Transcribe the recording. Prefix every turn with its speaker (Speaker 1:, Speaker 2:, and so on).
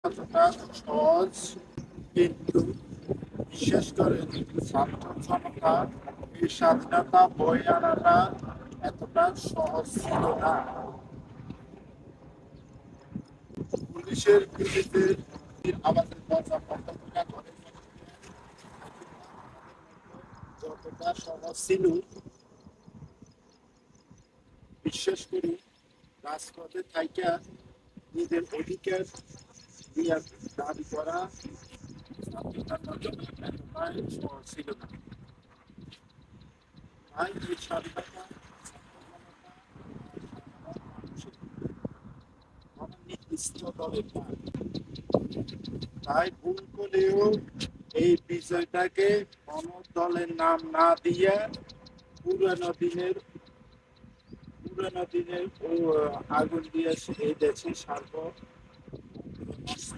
Speaker 1: এতটা সহজ, কিন্তু বিশেষ করে ছাত্র জনতা এই স্বাধীনতা বয়ে আনাটা এতটা সহজ ছিল না। পুলিশের গুলিতে আমাদের দরজা বন্ধ করে যতটা সহজ ছিল, বিশ্বাস করি রাজপথে থাইকা নিজের অধিকার দিয়া দাবি করা স্বাধীনতার জন্য এতটাই সহজ ছিল না। তাই এই স্বাধীনতা নির্দিষ্ট দলের নয়। তাই ভুল করেও এই বিষয়টাকে কোনো দলের নাম না দিয়ে পুরানো দিনের পুরানো দিনের আগুন দিয়ে এই দেশে